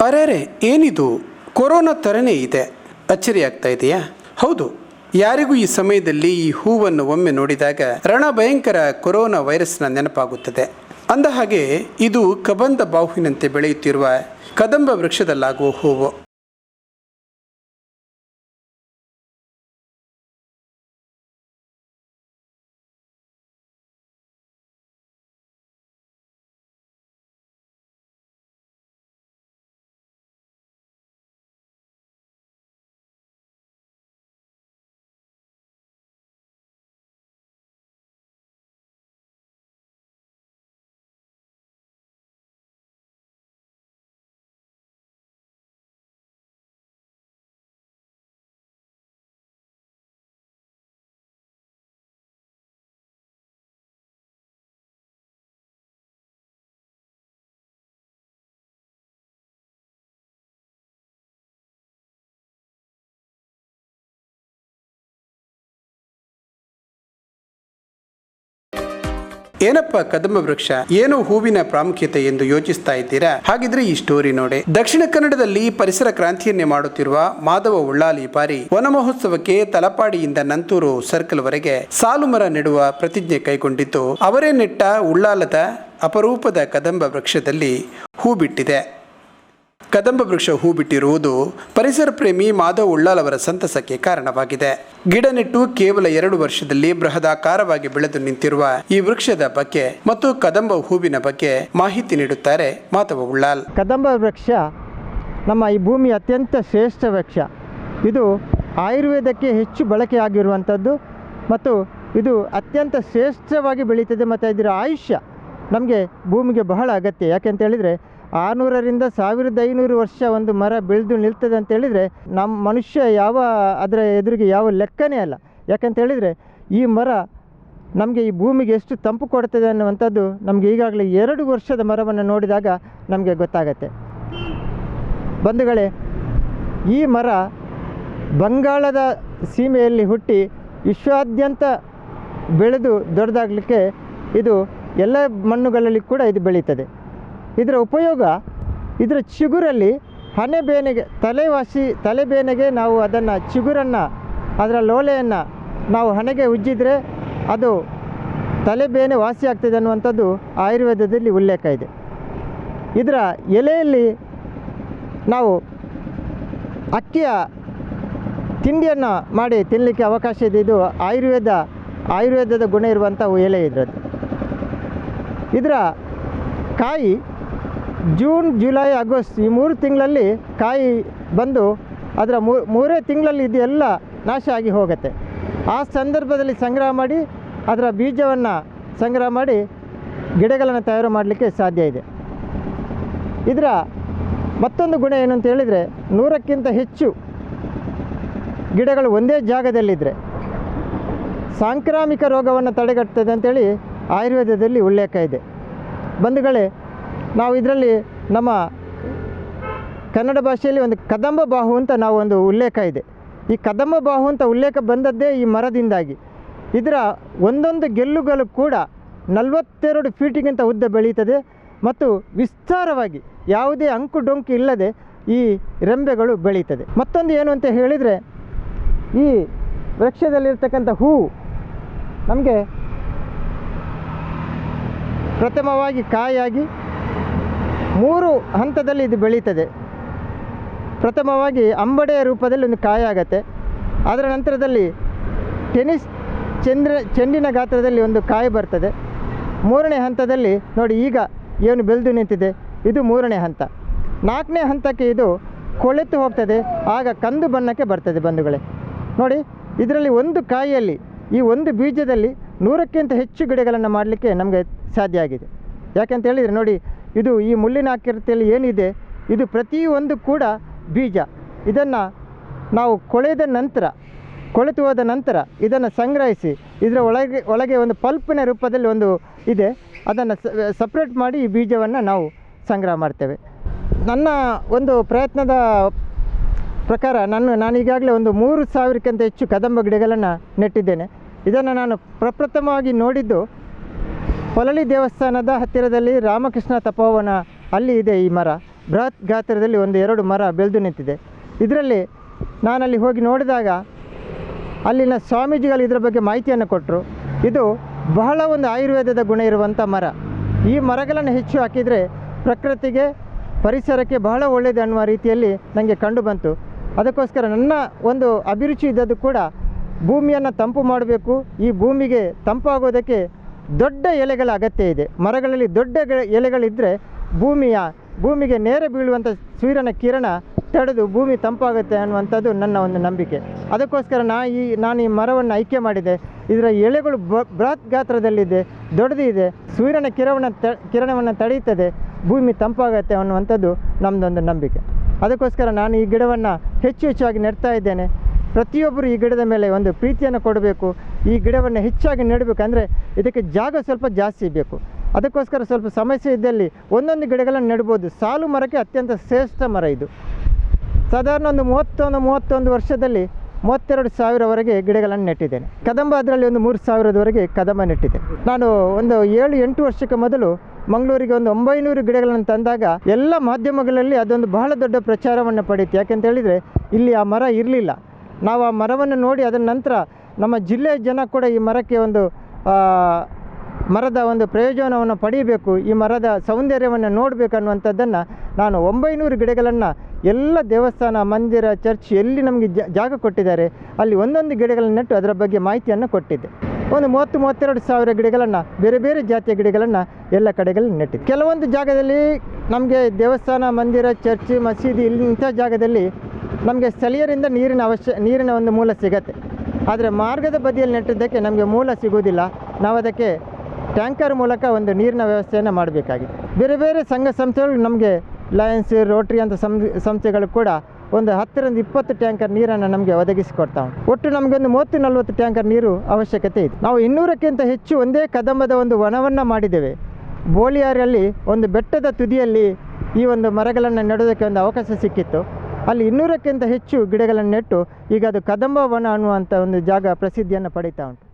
ಅರೆರೆ, ಏನಿದು? ಕೊರೋನಾ ಥರನೇ ಇದೆ. ಅಚ್ಚರಿ ಆಗ್ತಾ ಇದೆಯಾ? ಹೌದು, ಯಾರಿಗೂ ಈ ಸಮಯದಲ್ಲಿ ಈ ಹೂವನ್ನು ಒಮ್ಮೆ ನೋಡಿದಾಗ ರಣಭಯಂಕರ ಕೊರೋನಾ ವೈರಸ್ನ ನೆನಪಾಗುತ್ತದೆ. ಅಂದ ಹಾಗೆ ಇದು ಕಬಂಧ ಬಾಹುವಿನಂತೆ ಬೆಳೆಯುತ್ತಿರುವ ಕದಂಬ ವೃಕ್ಷದಲ್ಲಾಗುವ ಹೂವು. ಏನಪ್ಪ ಕದಂಬ ವೃಕ್ಷ, ಏನು ಹೂವಿನ ಪ್ರಾಮುಖ್ಯತೆ ಎಂದು ಯೋಚಿಸ್ತಾ ಇದ್ದೀರಾ? ಹಾಗಿದ್ರೆ ಈ ಸ್ಟೋರಿ ನೋಡಿ. ದಕ್ಷಿಣ ಕನ್ನಡದಲ್ಲಿ ಪರಿಸರ ಕ್ರಾಂತಿಯನ್ನೇ ಮಾಡುತ್ತಿರುವ ಮಾಧವ ಉಳ್ಳಾಲ್ ಈ ಬಾರಿ ವನ ಮಹೋತ್ಸವಕ್ಕೆ ತಲಪಾಡಿಯಿಂದ ನಂತೂರು ಸರ್ಕಲ್ ವರೆಗೆ ಸಾಲು ಮರ ನೆಡುವ ಪ್ರತಿಜ್ಞೆ ಕೈಗೊಂಡಿದ್ದು, ಅವರೇ ನೆಟ್ಟ ಉಳ್ಳಾಲದ ಅಪರೂಪದ ಕದಂಬ ವೃಕ್ಷದಲ್ಲಿ ಹೂ ಬಿಟ್ಟಿದೆ. ಕದಂಬ ವೃಕ್ಷ ಹೂ ಬಿಟ್ಟಿರುವುದು ಪರಿಸರ ಪ್ರೇಮಿ ಮಾಧವ ಉಳ್ಳಾಲ್ ಅವರ ಸಂತಸಕ್ಕೆ ಕಾರಣವಾಗಿದೆ. ಗಿಡ ನೆಟ್ಟು ಕೇವಲ 2 ವರ್ಷದಲ್ಲಿ ಬೃಹದಾಕಾರವಾಗಿ ಬೆಳೆದು ನಿಂತಿರುವ ಈ ವೃಕ್ಷದ ಬಗ್ಗೆ ಮತ್ತು ಕದಂಬ ಹೂವಿನ ಬಗ್ಗೆ ಮಾಹಿತಿ ನೀಡುತ್ತಾರೆ ಮಾಧವ ಉಳ್ಳಾಲ್. ಕದಂಬ ವೃಕ್ಷ ನಮ್ಮ ಈ ಭೂಮಿ ಅತ್ಯಂತ ಶ್ರೇಷ್ಠ ವೃಕ್ಷ. ಇದು ಆಯುರ್ವೇದಕ್ಕೆ ಹೆಚ್ಚು ಬಳಕೆ ಆಗಿರುವಂಥದ್ದು ಮತ್ತು ಇದು ಅತ್ಯಂತ ಶ್ರೇಷ್ಠವಾಗಿ ಬೆಳೀತದೆ ಮತ್ತು ಇದರ ಆಯುಷ್ಯ ನಮಗೆ ಭೂಮಿಗೆ ಬಹಳ ಅಗತ್ಯ. ಯಾಕೆಂತ ಹೇಳಿದರೆ 600ರಿಂದ 1500 ವರ್ಷ ಒಂದು ಮರ ಬೆಳೆದು ನಿಲ್ತದೆ ಅಂತ ಹೇಳಿದರೆ ನಮ್ಮ ಮನುಷ್ಯ ಅದರ ಎದುರಿಗೆ ಯಾವ ಲೆಕ್ಕನೇ ಅಲ್ಲ. ಯಾಕಂತ ಹೇಳಿದರೆ ಈ ಮರ ನಮಗೆ ಈ ಭೂಮಿಗೆ ಎಷ್ಟು ತಂಪು ಕೊಡ್ತದೆ ಅನ್ನುವಂಥದ್ದು ನಮಗೆ ಈಗಾಗಲೇ 2 ವರ್ಷದ ಮರವನ್ನು ನೋಡಿದಾಗ ನಮಗೆ ಗೊತ್ತಾಗತ್ತೆ. ಬಂಧುಗಳೇ, ಈ ಮರ ಬಂಗಾಳದ ಸೀಮೆಯಲ್ಲಿ ಹುಟ್ಟಿ ವಿಶ್ವಾದ್ಯಂತ ಬೆಳೆದು ದೊಡ್ಡದಾಗಲಿಕ್ಕೆ ಇದು ಎಲ್ಲ ಮಣ್ಣುಗಳಲ್ಲಿ ಕೂಡ ಇದು ಬೆಳೀತದೆ. ಇದರ ಉಪಯೋಗ, ಇದರ ಚಿಗುರಲ್ಲಿ ಹಣೆಬೇನೆಗೆ ತಲೆಬೇನೆಗೆ ನಾವು ಅದನ್ನು ಚಿಗುರನ್ನು ಅದರ ಲೋಳೆಯನ್ನು ನಾವು ಹಣೆಗೆ ಉಜ್ಜಿದರೆ ಅದು ತಲೆಬೇನೆ ವಾಸಿ ಆಗ್ತದೆ ಅನ್ನುವಂಥದ್ದು ಆಯುರ್ವೇದದಲ್ಲಿ ಉಲ್ಲೇಖ ಇದೆ. ಇದರ ಎಲೆಯಲ್ಲಿ ನಾವು ಅಕ್ಕಿಯ ತಿಂಡಿಯನ್ನು ಮಾಡಿ ತಿನ್ನಲಿಕ್ಕೆ ಅವಕಾಶ ಇದೆ. ಇದು ಆಯುರ್ವೇದದ ಗುಣ ಇರುವಂಥ ಎಲೆ ಇದರದ್ದು. ಇದರ ಕಾಯಿ ಜೂನ್, ಜುಲೈ, ಆಗಸ್ಟ್ ಈ 3 ತಿಂಗಳಲ್ಲಿ ಕಾಯಿ ಬಂದು ಅದರ ಮೂರೇ ತಿಂಗಳಲ್ಲಿ ಇದೆಲ್ಲ ನಾಶ ಆಗಿ ಹೋಗುತ್ತೆ. ಆ ಸಂದರ್ಭದಲ್ಲಿ ಸಂಗ್ರಹ ಮಾಡಿ ಅದರ ಬೀಜವನ್ನು ಸಂಗ್ರಹ ಮಾಡಿ ಗಿಡಗಳನ್ನು ತಯಾರು ಮಾಡಲಿಕ್ಕೆ ಸಾಧ್ಯ ಇದೆ. ಇದರ ಮತ್ತೊಂದು ಗುಣ ಏನು ಅಂತ ಹೇಳಿದರೆ, 100ಕ್ಕಿಂತ ಹೆಚ್ಚು ಗಿಡಗಳು ಒಂದೇ ಜಾಗದಲ್ಲಿದ್ದರೆ ಸಾಂಕ್ರಾಮಿಕ ರೋಗವನ್ನು ತಡೆಗಟ್ತದೆ ಅಂತೇಳಿ ಆಯುರ್ವೇದದಲ್ಲಿ ಉಲ್ಲೇಖ ಇದೆ. ಬಂಧುಗಳೇ, ನಾವು ಇದರಲ್ಲಿ ನಮ್ಮ ಕನ್ನಡ ಭಾಷೆಯಲ್ಲಿ ಒಂದು ಕದಂಬ ಬಾಹು ಅಂತ ನಾವು ಒಂದು ಉಲ್ಲೇಖ ಇದೆ. ಈ ಕದಂಬ ಬಾಹು ಅಂತ ಉಲ್ಲೇಖ ಬಂದದ್ದೇ ಈ ಮರದಿಂದಾಗಿ. ಇದರ ಒಂದೊಂದು ಗೆಲ್ಲುಗಳು ಕೂಡ 42 ಫೀಟಿಗಿಂತ ಉದ್ದ ಬೆಳೀತದೆ ಮತ್ತು ವಿಸ್ತಾರವಾಗಿ ಯಾವುದೇ ಅಂಕು ಡೊಂಕು ಇಲ್ಲದೆ ಈ ರೆಂಬೆಗಳು ಬೆಳೀತದೆ. ಮತ್ತೊಂದು ಏನು ಅಂತ ಹೇಳಿದರೆ, ಈ ವೃಕ್ಷದಲ್ಲಿರ್ತಕ್ಕಂಥ ಹೂವು ನಮಗೆ ಪ್ರಥಮವಾಗಿ ಕಾಯಾಗಿ 3 ಹಂತದಲ್ಲಿ ಇದು ಬೆಳೀತದೆ. ಪ್ರಥಮವಾಗಿ ಅಂಬಡೆಯ ರೂಪದಲ್ಲಿ ಒಂದು ಕಾಯಾಗತ್ತೆ. ಅದರ ನಂತರದಲ್ಲಿ ಚೆಂಡಿನ ಗಾತ್ರದಲ್ಲಿ ಒಂದು ಕಾಯಿ ಬರ್ತದೆ. 3ನೇ ಹಂತದಲ್ಲಿ ನೋಡಿ, ಈಗ ಏನು ಬೆಳೆದು ನಿಂತಿದೆ ಇದು 3ನೇ ಹಂತ. 4ನೇ ಹಂತಕ್ಕೆ ಇದು ಕೊಳೆತು ಹೋಗ್ತದೆ, ಆಗ ಕಂದು ಬಣ್ಣಕ್ಕೆ ಬರ್ತದೆ. ಬಂಧುಗಳೇ ನೋಡಿ, ಇದರಲ್ಲಿ ಒಂದು ಕಾಯಿಯಲ್ಲಿ ಈ ಒಂದು ಬೀಜದಲ್ಲಿ 100ಕ್ಕಿಂತ ಹೆಚ್ಚು ಗಿಡಗಳನ್ನು ಮಾಡಲಿಕ್ಕೆ ನಮಗೆ ಸಾಧ್ಯ ಆಗಿದೆ. ಯಾಕೆಂತ ಹೇಳಿದರೆ ನೋಡಿ, ಇದು ಈ ಮುಳ್ಳಿನ ಆಕೃತಿಯಲ್ಲಿ ಏನಿದೆ ಇದು ಪ್ರತಿಯೊಂದು ಕೂಡ ಬೀಜ. ಇದನ್ನು ನಾವು ಕೊಳೆತು ಹೋದ ನಂತರ ಇದನ್ನು ಸಂಗ್ರಹಿಸಿ ಇದರ ಒಳಗೆ ಒಂದು ಪಲ್ಪಿನ ರೂಪದಲ್ಲಿ ಒಂದು ಇದೆ, ಅದನ್ನು ಸಪ್ರೇಟ್ ಮಾಡಿ ಈ ಬೀಜವನ್ನು ನಾವು ಸಂಗ್ರಹ ಮಾಡ್ತೇವೆ. ನನ್ನ ಒಂದು ಪ್ರಯತ್ನದ ಪ್ರಕಾರ ನಾನು ಈಗಾಗಲೇ ಒಂದು 3000ಕ್ಕಿಂತ ಹೆಚ್ಚು ಕದಂಬ ಗಿಡಗಳನ್ನು ನೆಟ್ಟಿದ್ದೇನೆ. ಇದನ್ನು ನಾನು ಪ್ರಪ್ರಥಮವಾಗಿ ನೋಡಿದ್ದು ಹೊಲಲಿ ದೇವಸ್ಥಾನದ ಹತ್ತಿರದಲ್ಲಿ ರಾಮಕೃಷ್ಣ ತಪೋವನ, ಅಲ್ಲಿ ಇದೆ ಈ ಮರ. ಬೃಹತ್ ಗಾತ್ರದಲ್ಲಿ ಒಂದು 2 ಮರ ಬೆಳೆದು ನಿಂತಿದೆ. ಇದರಲ್ಲಿ ನಾನಲ್ಲಿ ಹೋಗಿ ನೋಡಿದಾಗ ಅಲ್ಲಿನ ಸ್ವಾಮೀಜಿಗಳು ಇದರ ಬಗ್ಗೆ ಮಾಹಿತಿಯನ್ನು ಕೊಟ್ಟರು. ಇದು ಬಹಳ ಒಂದು ಆಯುರ್ವೇದದ ಗುಣ ಇರುವಂಥ ಮರ. ಈ ಮರಗಳನ್ನು ಹೆಚ್ಚು ಹಾಕಿದರೆ ಪ್ರಕೃತಿಗೆ ಪರಿಸರಕ್ಕೆ ಬಹಳ ಒಳ್ಳೆಯದು ಅನ್ನುವ ರೀತಿಯಲ್ಲಿ ನನಗೆ ಕಂಡು ಬಂತು. ಅದಕ್ಕೋಸ್ಕರ ನನ್ನ ಒಂದು ಅಭಿರುಚಿ ಇದ್ದದ್ದು ಕೂಡ ಭೂಮಿಯನ್ನು ತಂಪು ಮಾಡಬೇಕು. ಈ ಭೂಮಿಗೆ ತಂಪಾಗೋದಕ್ಕೆ ದೊಡ್ಡ ಎಲೆಗಳ ಅಗತ್ಯ ಇದೆ. ಮರಗಳಲ್ಲಿ ದೊಡ್ಡ ಎಲೆಗಳಿದ್ದರೆ ಭೂಮಿಗೆ ನೇರ ಬೀಳುವಂಥ ಸೂರ್ಯನ ಕಿರಣ ತಡೆದು ಭೂಮಿ ತಂಪಾಗುತ್ತೆ ಅನ್ನುವಂಥದ್ದು ನನ್ನ ಒಂದು ನಂಬಿಕೆ. ಅದಕ್ಕೋಸ್ಕರ ನಾನು ಈ ಮರವನ್ನು ಆಯ್ಕೆ ಮಾಡಿದೆ. ಇದರ ಎಲೆಗಳು ಬೃಹತ್ ಗಾತ್ರದಲ್ಲಿದೆ, ದೊಡ್ಡದಿದೆ, ಸೂರ್ಯನ ಕಿರಣವನ್ನು ತಡೆಯುತ್ತದೆ, ಭೂಮಿ ತಂಪಾಗುತ್ತೆ ಅನ್ನುವಂಥದ್ದು ನಮ್ಮದೊಂದು ನಂಬಿಕೆ. ಅದಕ್ಕೋಸ್ಕರ ನಾನು ಈ ಗಿಡವನ್ನು ಹೆಚ್ಚಾಗಿ ನೆಡ್ತಾ ಇದ್ದೇನೆ. ಪ್ರತಿಯೊಬ್ಬರು ಈ ಗಿಡದ ಮೇಲೆ ಒಂದು ಪ್ರೀತಿಯನ್ನು ಕೊಡಬೇಕು. ಈ ಗಿಡವನ್ನು ಹೆಚ್ಚಾಗಿ ನೆಡಬೇಕಂದ್ರೆ ಇದಕ್ಕೆ ಜಾಗ ಸ್ವಲ್ಪ ಜಾಸ್ತಿ ಬೇಕು. ಅದಕ್ಕೋಸ್ಕರ ಸ್ವಲ್ಪ ಸಮಸ್ಯೆ ಇದ್ದಲ್ಲಿ ಒಂದೊಂದು ಗಿಡಗಳನ್ನು ನೆಡ್ಬೋದು. ಸಾಲು ಮರಕ್ಕೆ ಅತ್ಯಂತ ಶ್ರೇಷ್ಠ ಮರ ಇದು. ಸಾಧಾರಣ ಒಂದು 31 ವರ್ಷದಲ್ಲಿ 32,000ವರೆಗೆ ಗಿಡಗಳನ್ನು ನೆಟ್ಟಿದ್ದೇನೆ. ಕದಂಬ ಅದರಲ್ಲಿ ಒಂದು 3,000ದವರೆಗೆ ಕದಂಬ ನೆಟ್ಟಿದ್ದೇನೆ. ನಾನು ಒಂದು 7-8 ವರ್ಷಕ್ಕೆ ಮೊದಲು ಮಂಗಳೂರಿಗೆ ಒಂದು 900 ಗಿಡಗಳನ್ನು ತಂದಾಗ ಎಲ್ಲ ಮಾಧ್ಯಮಗಳಲ್ಲಿ ಅದೊಂದು ಬಹಳ ದೊಡ್ಡ ಪ್ರಚಾರವನ್ನು ಪಡೀತು. ಯಾಕೆಂತ ಹೇಳಿದರೆ ಇಲ್ಲಿ ಆ ಮರ ಇರಲಿಲ್ಲ. ನಾವು ಆ ಮರವನ್ನು ನೋಡಿ ಅದರ ನಂತರ ನಮ್ಮ ಜಿಲ್ಲೆಯ ಜನ ಕೂಡ ಈ ಮರಕ್ಕೆ ಒಂದು ಮರದ ಒಂದು ಪ್ರಯೋಜನವನ್ನು ಪಡೆಯಬೇಕು, ಈ ಮರದ ಸೌಂದರ್ಯವನ್ನು ನೋಡಬೇಕು ಅನ್ನುವಂಥದ್ದನ್ನು ನಾನು 900 ಗಿಡಗಳನ್ನು ಎಲ್ಲ ದೇವಸ್ಥಾನ, ಮಂದಿರ, ಚರ್ಚ್ ಎಲ್ಲಿ ನಮಗೆ ಜಾಗ ಕೊಟ್ಟಿದ್ದಾರೆ ಅಲ್ಲಿ ಒಂದೊಂದು ಗಿಡಗಳನ್ನು ನೆಟ್ಟು ಅದರ ಬಗ್ಗೆ ಮಾಹಿತಿಯನ್ನು ಕೊಟ್ಟಿದ್ದೆ. ಒಂದು 32 ಸಾವಿರ ಗಿಡಗಳನ್ನು, ಬೇರೆ ಬೇರೆ ಜಾತಿಯ ಗಿಡಗಳನ್ನು ಎಲ್ಲ ಕಡೆಗಳಲ್ಲಿ ನೆಟ್ಟಿದ್ದೆ. ಕೆಲವೊಂದು ಜಾಗದಲ್ಲಿ ನಮಗೆ ದೇವಸ್ಥಾನ, ಮಂದಿರ, ಚರ್ಚ್, ಮಸೀದಿ ಇಂಥ ಜಾಗದಲ್ಲಿ ನಮಗೆ ಸ್ಥಳೀಯರಿಂದ ನೀರಿನ ಒಂದು ಮೂಲ ಸಿಗತ್ತೆ. ಆದರೆ ಮಾರ್ಗದ ಬದಿಯಲ್ಲಿ ನೆಟ್ಟಿದ್ದಕ್ಕೆ ನಮಗೆ ಮೂಲ ಸಿಗುವುದಿಲ್ಲ. ನಾವು ಅದಕ್ಕೆ ಟ್ಯಾಂಕರ್ ಮೂಲಕ ಒಂದು ನೀರಿನ ವ್ಯವಸ್ಥೆಯನ್ನು ಮಾಡಬೇಕಾಗಿದೆ. ಬೇರೆ ಬೇರೆ ಸಂಘ ಸಂಸ್ಥೆಗಳು ನಮಗೆ ಲಯನ್ಸ್, ರೋಟ್ರಿ ಅಂತ ಸಂಸ್ಥೆಗಳು ಕೂಡ ಒಂದು 10ರಿಂದ 20 ಟ್ಯಾಂಕರ್ ನೀರನ್ನು ನಮಗೆ ಒದಗಿಸಿಕೊಡ್ತಾ ಉಂಟು. ಒಟ್ಟು ನಮಗೆ ಒಂದು 30-40 ಟ್ಯಾಂಕರ್ ನೀರು ಅವಶ್ಯಕತೆ ಇದೆ. ನಾವು 200ಕ್ಕಿಂತ ಹೆಚ್ಚು ಒಂದೇ ಕದಂಬದ ಒಂದು ವನವನ್ನು ಮಾಡಿದ್ದೇವೆ. ಬೋಳಿಯಾರಲ್ಲಿ ಒಂದು ಬೆಟ್ಟದ ತುದಿಯಲ್ಲಿ ಈ ಒಂದು ಮರಗಳನ್ನು ನೆಡೋದಕ್ಕೆ ಒಂದು ಅವಕಾಶ ಸಿಕ್ಕಿತ್ತು. ಅಲ್ಲಿ 200ಕ್ಕಿಂತ ಹೆಚ್ಚು ಗಿಡಗಳನ್ನು ನೆಟ್ಟು ಈಗ ಅದು ಕದಂಬ ವನ ಅನ್ನುವಂಥ ಒಂದು ಜಾಗ ಪ್ರಸಿದ್ಧಿಯನ್ನು ಪಡೀತಾ ಉಂಟು.